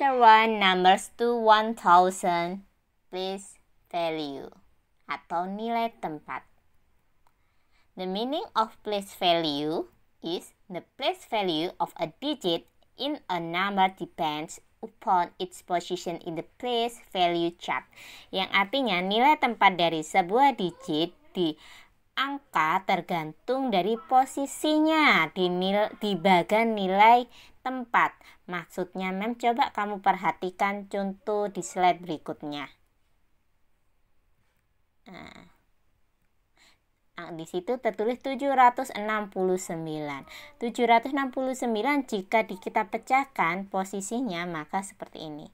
Chapter 1 Numbers to 1000 Place value atau nilai tempat. The meaning of place value is the place value of a digit in a number depends upon its position in the place value chart. Yang artinya nilai tempat dari sebuah digit di angka tergantung dari posisinya di bagian nilai tempat. Maksudnya, coba kamu perhatikan contoh di slide berikutnya. Di situ tertulis 769. 769 jika kita pecahkan posisinya maka seperti ini.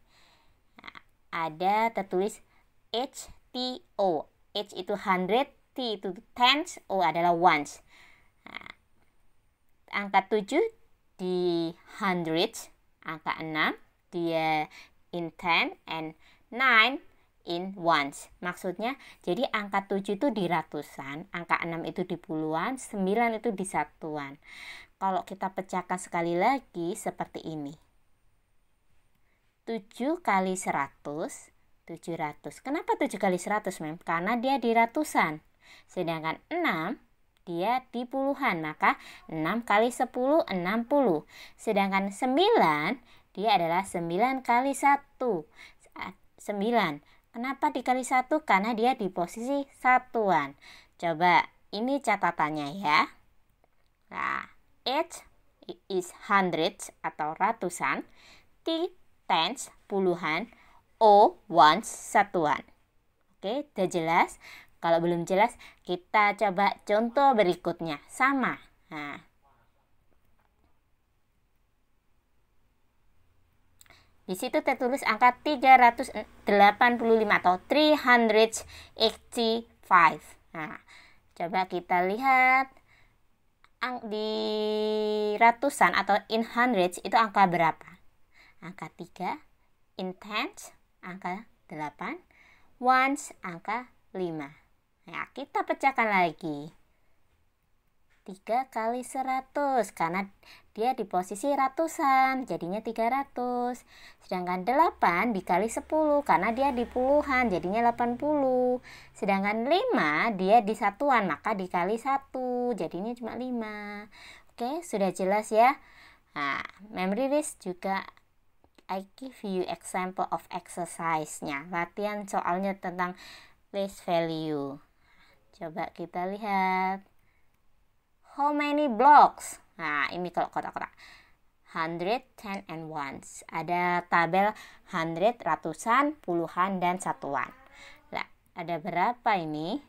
Ada tertulis HTO. H itu 100, T itu tens, O adalah ones. Angka 7 di hundreds, angka 6 dia in 10 and 9 in ones. Maksudnya jadi angka 7 itu di ratusan, angka 6 itu di puluhan, 9 itu di satuan. Kalau kita pecahkan sekali lagi seperti ini. 7 kali 100, 700. Kenapa 7 kali 100, Mem? Karena dia di ratusan. Sedangkan 6 dia di puluhan, maka 6 kali 10, 60. Sedangkan 9 dia adalah 9 kali 1. 9. Kenapa dikali 1? Karena dia di posisi satuan. Coba, ini catatannya ya. Nah, H is hundreds atau ratusan, T tens puluhan, O ones satuan. Oke, udah jelas? Kalau belum jelas, kita coba contoh berikutnya. Sama. Nah, di situ tertulis angka 385 atau 385. Nah, coba kita lihat di ratusan atau in hundreds itu angka berapa? Angka 3, in tens angka 8, ones angka 5. Nah, kita pecahkan lagi. 3 kali 100 karena dia di posisi ratusan, jadinya 300. Sedangkan 8 dikali 10 karena dia di puluhan, jadinya 80. Sedangkan 5 dia di satuan, maka dikali 1, jadinya cuma 5. Oke, sudah jelas ya? Nah, memory list juga I give you example of exercise-nya. Latihan soalnya tentang place value. Coba kita lihat. How many blocks? Nah, ini kalau kotak-kotak. 100, 10, and ones. Ada tabel 100, ratusan, puluhan, dan satuan. Nah, ada berapa ini?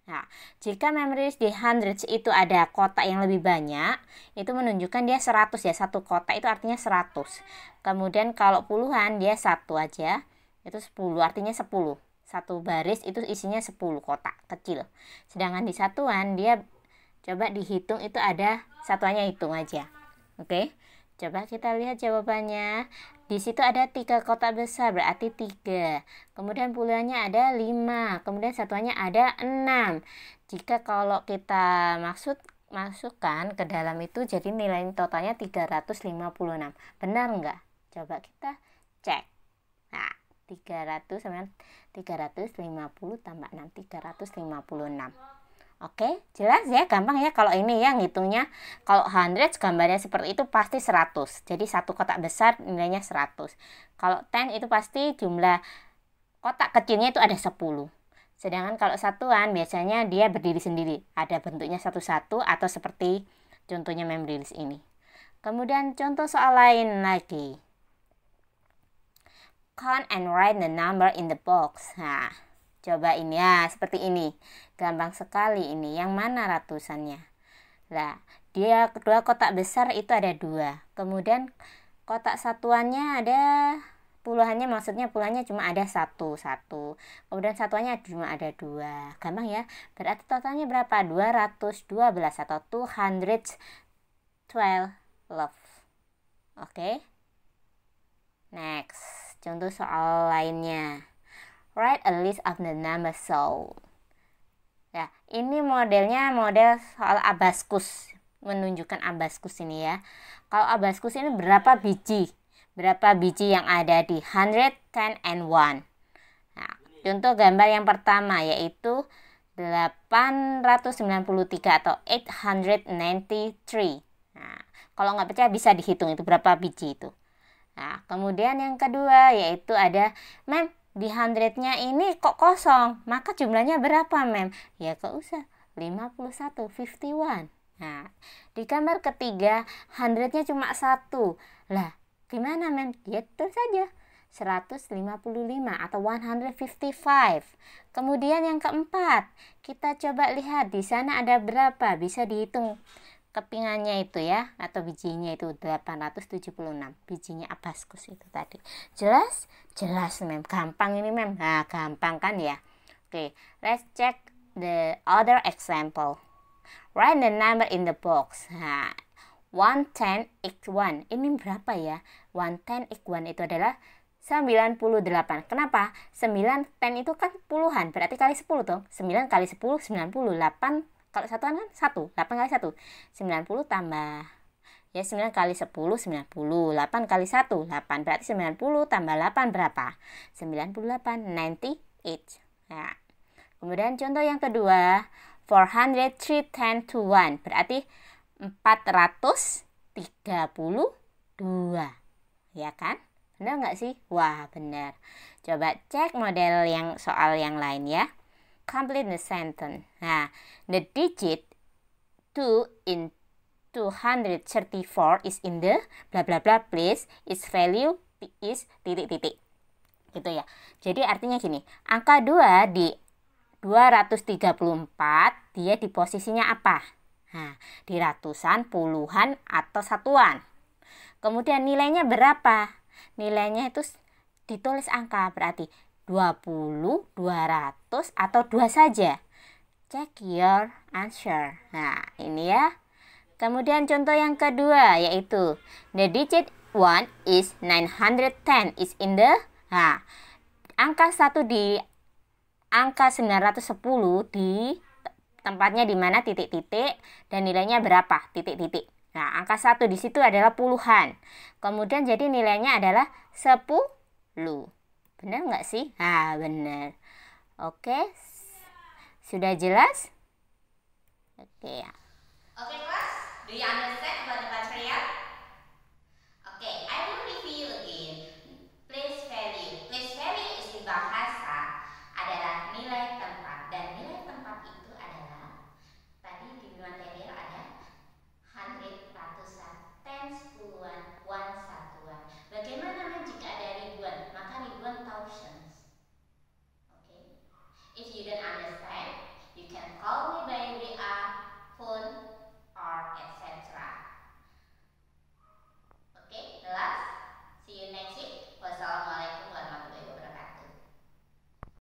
Nah, jika memory di hundreds itu ada kotak yang lebih banyak, itu menunjukkan dia 100 ya. Satu kotak itu artinya 100. Kemudian kalau puluhan dia satu aja, itu 10, artinya 10. Satu baris itu isinya 10 kotak kecil. Sedangkan di satuan dia coba dihitung itu ada satuannya, hitung aja. Oke. Coba kita lihat jawabannya. Di situ ada 3 kotak besar berarti 3. Kemudian puluhannya ada 5. Kemudian satuannya ada 6. Jika kalau kita masukkan ke dalam itu jadi nilai totalnya 356. Benar enggak? Coba kita cek. Nah, 300 sama 350 tambah 6, 356. Oke, jelas ya, gampang ya kalau ini ya ngitungnya. Kalau hundreds gambarnya seperti itu pasti 100. Jadi satu kotak besar nilainya 100. Kalau 10 itu pasti jumlah kotak kecilnya itu ada 10. Sedangkan kalau satuan biasanya dia berdiri sendiri. Ada bentuknya satu-satu atau seperti contohnya memory list ini. Kemudian contoh soal lain lagi. Count and write the number in the box. Nah, coba ini ya, seperti ini. Gampang sekali ini. Yang mana ratusannya? Nah, dia kedua kotak besar itu ada 2. Kemudian kotak satuannya ada puluhannya, maksudnya puluhannya cuma ada 1. Kemudian satuannya cuma ada 2. Gampang ya? Berarti totalnya berapa? 212 atau 212. Oke. Next. Contoh soal lainnya. Write a list of the numbers sold. Ya, ini modelnya model soal abaskus. Menunjukkan abaskus ini ya. Kalau abaskus ini berapa biji berapa biji yang ada di 100, 10, and 1. Nah, contoh gambar yang pertama yaitu 893 atau 893. Nah, kalau nggak percaya bisa dihitung itu berapa biji itu. Nah, kemudian yang kedua yaitu ada, Mem, di 100-nya ini kok kosong, maka jumlahnya berapa, Mem? Ya kok usah, 51, 51. Nah, di gambar ketiga 100-nya cuma 1. Lah, gimana, Mem? Ya itu saja, 155 atau 155. Kemudian yang keempat, kita coba lihat di sana ada berapa, bisa dihitung kepingannya itu ya, atau bijinya itu 876 bijinya Abaskus itu tadi. Jelas? Jelas, Mem. Gampang ini, Mem. Nah, gampang kan ya. Oke, let's check the other example. Write the number in the box. Nah, 110x1 ini berapa ya? 110x1 itu adalah 98. Kenapa? 9 10 itu kan puluhan, berarti kali 10 dong. 9 kali 10 98. Kalau satuan kan 1, 8 kali 1 90 tambah ya 9 kali 10 90, 8 kali 1 8, berarti 90 tambah 8 berapa? 98, 98. Nah, kemudian contoh yang kedua, 403 10 to 1 berarti 432, ya kan? Benar nggak sih? Wah, benar. Coba cek model yang soal yang lain ya. Complete the sentence. Nah, the digit 2 in 234 is in the bla bla bla place. Its value is titik-titik. Gitu ya. Jadi artinya gini, angka 2 di 234 dia di posisinya apa? Nah, di ratusan, puluhan, atau satuan. Kemudian nilainya berapa? Nilainya itu ditulis angka, berarti 20, 200, atau 2 saja. Check your answer. Nah, ini ya. Kemudian contoh yang kedua yaitu the digit 1 is 910 is in the. Nah, angka 1 di angka 910 di tempatnya di mana titik-titik dan nilainya berapa? Titik-titik. Nah, angka 1 di situ adalah puluhan. Kemudian jadi nilainya adalah 10. Benar nggak sih? Ah, benar. Oke. Sudah jelas? Oke ya. Okay, class. Do you understand about the material? Okay, I